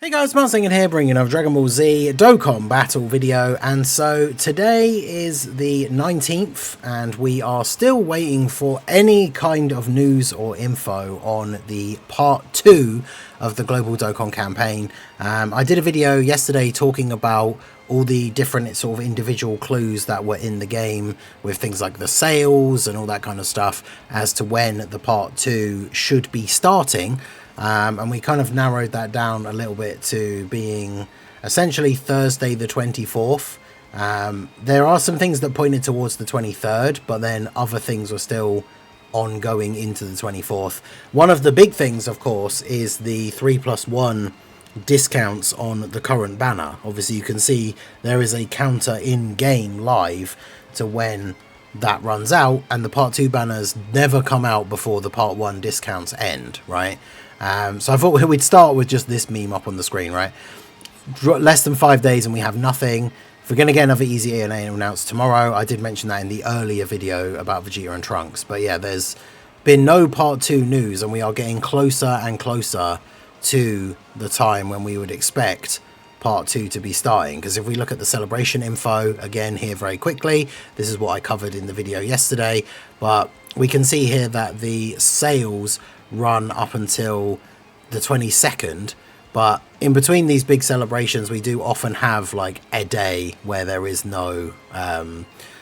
Hey guys, Martin here, bringing another Dragon Ball Z Dokkan battle video, and so today is the 19th and we are still waiting for any kind of news or info on the part 2 of the Global Dokkan campaign. I did a video yesterday talking about all the different sort of individual clues that were in the game with things like the sales and all that kind of stuff as to when the part 2 should be starting. And we kind of narrowed that down a little bit to being essentially Thursday the 24th. There are some things that pointed towards the 23rd, but then other things were still ongoing into the 24th. One of the big things, of course, is the 3+1 discounts on the current banner. Obviously, you can see there is a counter in-game live to when that runs out, and the part 2 banners never come out before the part 1 discounts end, right? So I thought we'd start with just this meme up on the screen, right? Less than 5 days and we have nothing. If we're going to get another Easy ANA announced tomorrow, I did mention that in the earlier video about Vegeta and Trunks. But yeah, there's been no part 2 news and we are getting closer and closer to the time when we would expect part 2 to be starting. Because if we look at the celebration info again here very quickly, this is what I covered in the video yesterday, but we can see here that the sales run up until the 22nd, but in between these big celebrations we do often have like a day where there is no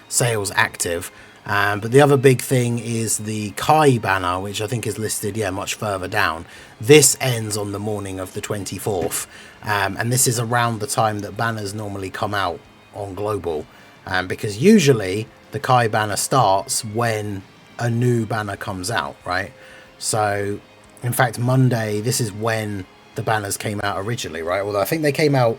sales active. But the other big thing is the Kai banner, which I think is listed much further down. This ends on the morning of the 24th, and this is around the time that banners normally come out on Global, because usually the Kai banner starts when a new banner comes out, right? So in fact Monday, this is when the banners came out originally, right? Although I think they came out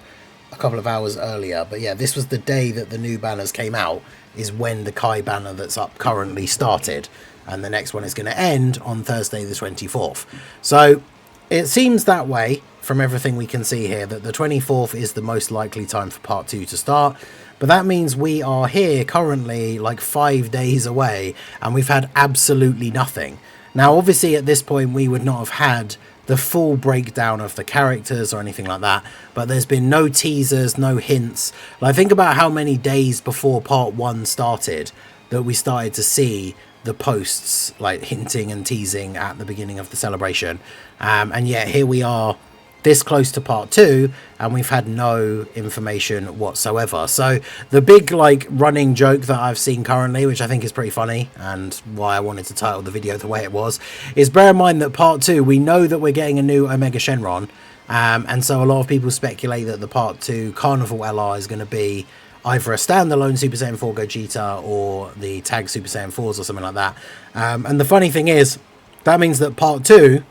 a couple of hours earlier, but yeah, this was the day that the new banners came out, is when the Kai banner that's up currently started, and the next one is going to end on Thursday the 24th. So it seems that way from everything we can see here, that the 24th is the most likely time for part 2 to start. But that means we are here currently like 5 days away and we've had absolutely nothing. Now obviously at this point we would not have had the full breakdown of the characters or anything like that, but there's been no teasers, no hints. Like, think about how many days before part 1 started that we started to see the posts like hinting and teasing at the beginning of the celebration, and yet here we are this close to part 2 and we've had no information whatsoever. So the big like running joke that I've seen currently, which I think is pretty funny and why I wanted to title the video the way it was, is bear in mind that part 2, we know that we're getting a new Omega Shenron, and so a lot of people speculate that the part 2 Carnival LR is going to be either a standalone Super Saiyan 4 Gogeta or the tag Super Saiyan 4s or something like that. And the funny thing is, that means that part 2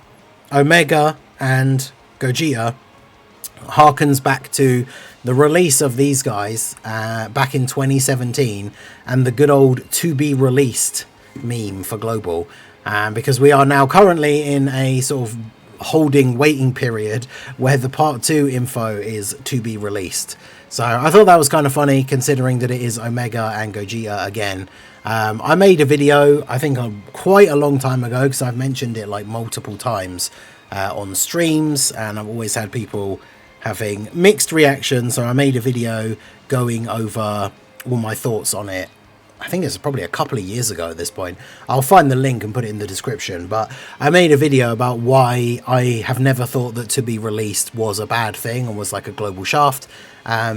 Omega and Gogeta harkens back to the release of these guys back in 2017 and the good old to be released meme for Global, because we are now currently in a sort of waiting period where the part 2 info is to be released. So I thought that was kind of funny considering that it is Omega and Gogeta again. I made a video I think quite a long time ago, because I've mentioned it like multiple times on streams, and I've always had people having mixed reactions, so I made a video going over all my thoughts on it. I think it's probably a couple of years ago at this point. I'll find the link and put it in the description, but I made a video about why I have never thought that to be released was a bad thing and was like a global shaft,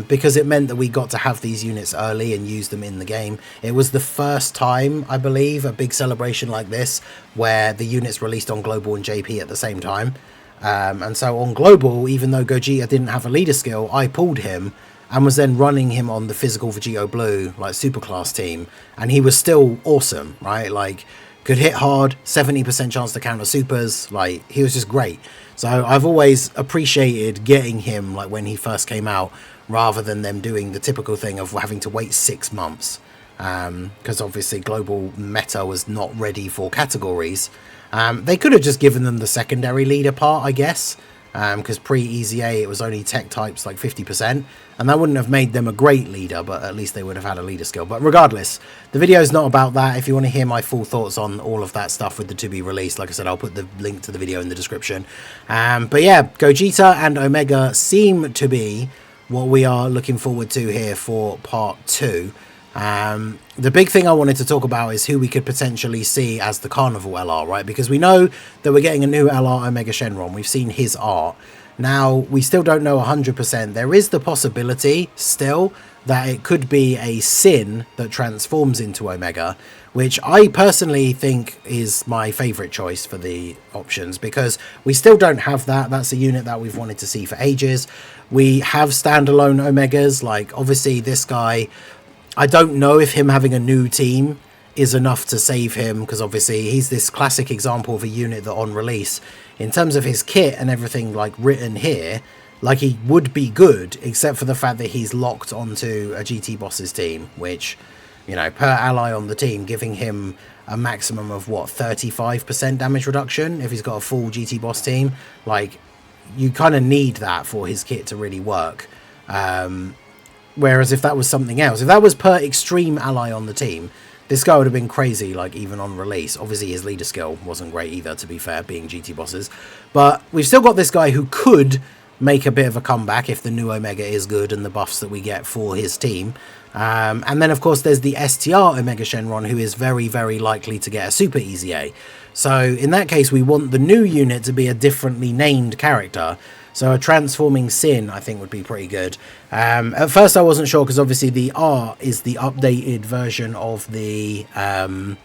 because it meant that we got to have these units early and use them in the game. It was the first time, I believe, a big celebration like this where the units released on Global and JP at the same time, and so on Global, even though Gogeta didn't have a leader skill, I pulled him and was then running him on the physical Vegito Blue like superclass team, and he was still awesome, right? Like, could hit hard, 70% chance to counter supers, like he was just great. So I've always appreciated getting him like when he first came out, rather than them doing the typical thing of having to wait 6 months, because obviously Global meta was not ready for categories. They could have just given them the secondary leader part, I guess, because pre-EZA it was only tech types like 50%, and that wouldn't have made them a great leader, but at least they would have had a leader skill. But regardless, the video is not about that. If you want to hear my full thoughts on all of that stuff with the to be released, like I said, I'll put the link to the video in the description. But yeah, Gogeta and Omega seem to be what we are looking forward to here for part 2. The big thing I wanted to talk about is who we could potentially see as the Carnival LR, right? Because we know that we're getting a new LR Omega Shenron. We've seen his art. Now, we still don't know 100%. There is the possibility still that it could be a Sin that transforms into Omega, which I personally think is my favourite choice for the options, because we still don't have that. That's a unit that we've wanted to see for ages. We have standalone Omegas, like obviously this guy, I don't know if him having a new team is enough to save him, because obviously he's this classic example of a unit that on release, in terms of his kit and everything like written here, like he would be good, except for the fact that he's locked onto a GT Boss's team, which, you know, per ally on the team, giving him a maximum of what, 35% damage reduction if he's got a full GT Boss team. Like, you kind of need that for his kit to really work. Whereas if that was something else, if that was per extreme ally on the team, this guy would have been crazy, like even on release. Obviously his leader skill wasn't great either, to be fair, being GT Bosses. But we've still got this guy who could make a bit of a comeback if the new Omega is good and the buffs that we get for his team. And then of course there's the STR Omega Shenron, who is very, very likely to get a Super EZA. So in that case, we want the new unit to be a differently named character. So a transforming Sin, I think, would be pretty good. At first, I wasn't sure, because obviously the art is the updated version of the Omega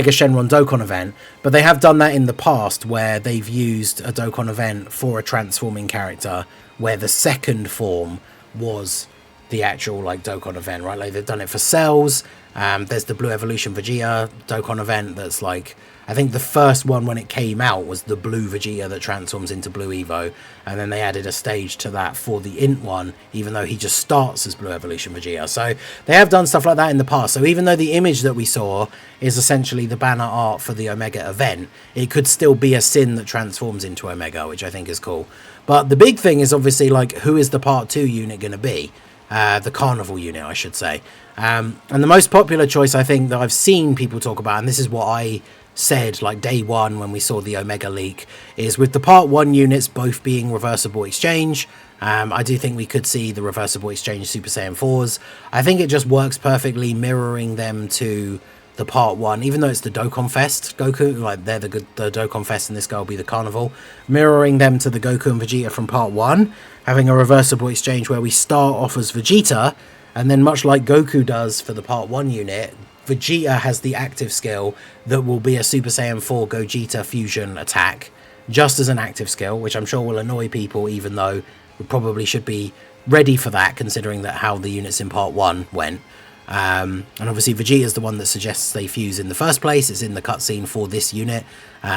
Shenron Dokkan event. But they have done that in the past, where they've used a Dokkan event for a transforming character, where the second form was the actual like Dokkan event, right? Like they've done it for Cells. There's the Blue Evolution Vegeta Dokkan event that's like, I think the first one when it came out was the Blue Vegeta that transforms into Blue Evo, and then they added a stage to that for the Int one, even though he just starts as Blue Evolution Vegeta. So they have done stuff like that in the past. So even though the image that we saw is essentially the banner art for the Omega event, it could still be a Sin that transforms into Omega, which I think is cool. But the big thing is obviously like, who is the part 2 unit going to be? The Carnival unit, I should say. And the most popular choice I think that I've seen people talk about, and this is what I said like day one when we saw the Omega leak, is with the part 1 units both being reversible exchange. I do think we could see the reversible exchange Super Saiyan 4s. I think it just works perfectly mirroring them to the part 1, even though it's the Dokkan Fest Goku, like they're the Dokkan Fest, and this guy will be the Carnival, mirroring them to the Goku and Vegeta from part 1, having a reversible exchange where we start off as Vegeta, and then much like Goku does for the part 1 unit, Vegeta has the active skill that will be a Super Saiyan 4 Gogeta fusion attack, just as an active skill, which I'm sure will annoy people, even though we probably should be ready for that, considering that how the units in part 1 went. And obviously Vegeta is the one that suggests they fuse in the first place. It's in the cutscene for this unit,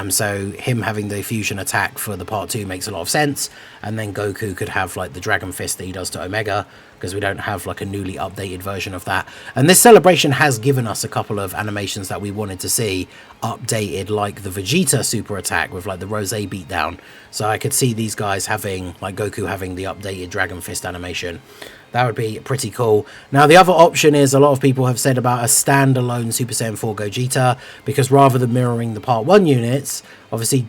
so him having the fusion attack for the part 2 makes a lot of sense. And then Goku could have like the Dragon Fist that he does to Omega, because we don't have like a newly updated version of that. And this celebration has given us a couple of animations that we wanted to see updated, like the Vegeta super attack with like the Rose beatdown. So I could see these guys having, like Goku having the updated Dragon Fist animation. That would be pretty cool. Now, the other option is, a lot of people have said about a standalone Super Saiyan 4 Gogeta, because rather than mirroring the Part 1 units, obviously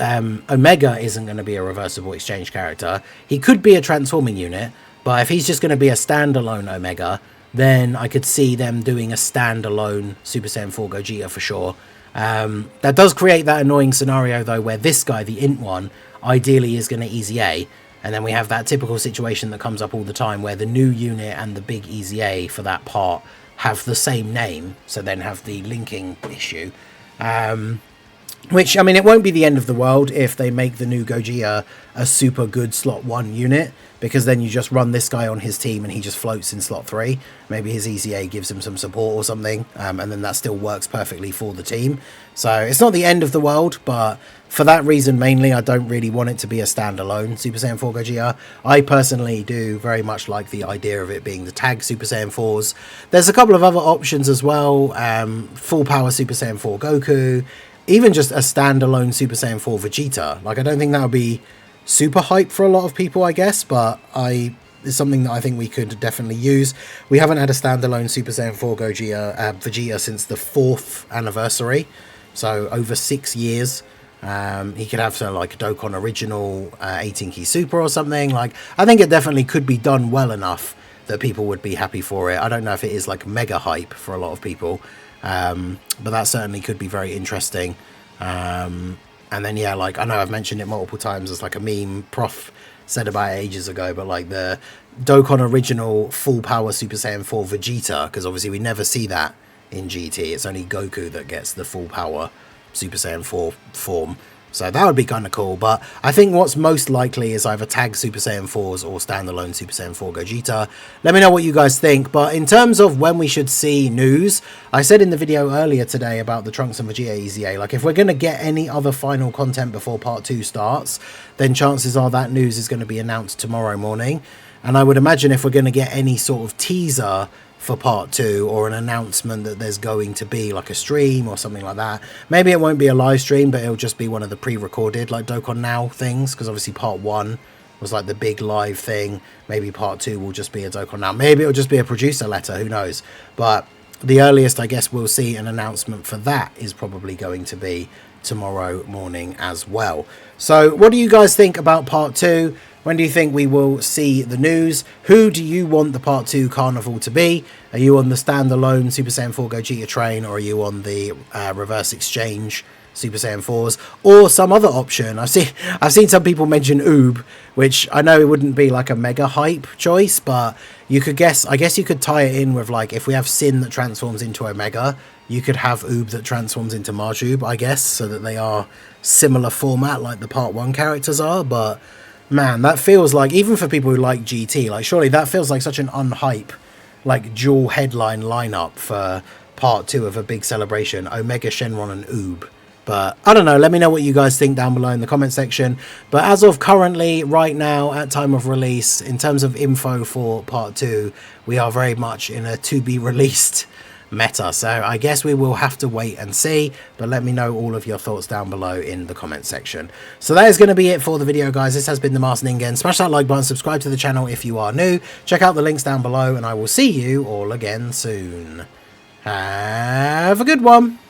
Omega isn't going to be a reversible exchange character. He could be a transforming unit, but if he's just going to be a standalone Omega, then I could see them doing a standalone Super Saiyan 4 Gogeta for sure. That does create that annoying scenario, though, where this guy, the Int one, ideally is going to EZA. And then we have that typical situation that comes up all the time where the new unit and the big EZA for that part have the same name, so then have the linking issue. Which, I mean, it won't be the end of the world if they make the new Gogeta a super good slot 1 unit, because then you just run this guy on his team and he just floats in slot 3. Maybe his EZA gives him some support or something, and then that still works perfectly for the team. So it's not the end of the world, but for that reason mainly, I don't really want it to be a standalone Super Saiyan 4 Gogeta. I personally do very much like the idea of it being the tag Super Saiyan 4s. There's a couple of other options as well, full power Super Saiyan 4 Goku, even just a standalone Super Saiyan 4 Vegeta. Like, I don't think that would be super hype for a lot of people, I guess, but it's something that I think we could definitely use. We haven't had a standalone Super Saiyan 4 Vegeta since the 4th anniversary, so over 6 years. He could have like a Dokkan original 18 key super or something. Like, I think it definitely could be done well enough that people would be happy for it. I don't know if it is like mega hype for a lot of people, but that certainly could be very interesting. And then, yeah, like, I know I've mentioned it multiple times as like a meme Prof said about it ages ago, but like the Dokkan original full power Super Saiyan 4 Vegeta, because obviously we never see that in GT. It's only Goku that gets the full power Super Saiyan 4 form. So that would be kind of cool, but I think what's most likely is either tag Super Saiyan 4s or standalone Super Saiyan 4 Gogeta. Let me know what you guys think, but in terms of when we should see news, I said in the video earlier today about the Trunks and Vegeta EZA, like if we're going to get any other final content before Part 2 starts, then chances are that news is going to be announced tomorrow morning. And I would imagine if we're going to get any sort of teaser for Part 2 or an announcement that there's going to be like a stream or something like that, maybe it won't be a live stream, but it'll just be one of the pre-recorded like Dokkan Now things, because obviously Part 1 was like the big live thing. Maybe Part 2 will just be a Dokkan Now, maybe it'll just be a producer letter, who knows. But the earliest I guess we'll see an announcement for that is probably going to be tomorrow morning as well. So what do you guys think about Part 2? When do you think we will see the news? Who do you want the Part 2 Carnival to be? Are you on the standalone Super Saiyan 4 Gogeta train, or are you on the reverse exchange Super Saiyan 4s, or some other option? I've seen some people mention Oob, which I know it wouldn't be like a mega hype choice, but you could I guess you could tie it in with, like, if we have Sin that transforms into Omega, you could have Oob that transforms into Marjoob, I guess, so that they are similar format like the Part 1 characters are. But man, that feels like, even for people who like GT, like surely that feels like such an unhype, like dual headline lineup for Part 2 of a big celebration, Omega, Shenron and Oob. But I don't know, let me know what you guys think down below in the comment section. But as of currently, right now, at time of release, in terms of info for Part 2, we are very much in a to be released meta, so I guess we will have to wait and see, but let me know all of your thoughts down below in the comment section. So that is going to be it for the video, guys. This has been the Master Ningen. Smash that like button, subscribe to the channel if you are new, check out the links down below, and I will see you all again soon. Have a good one.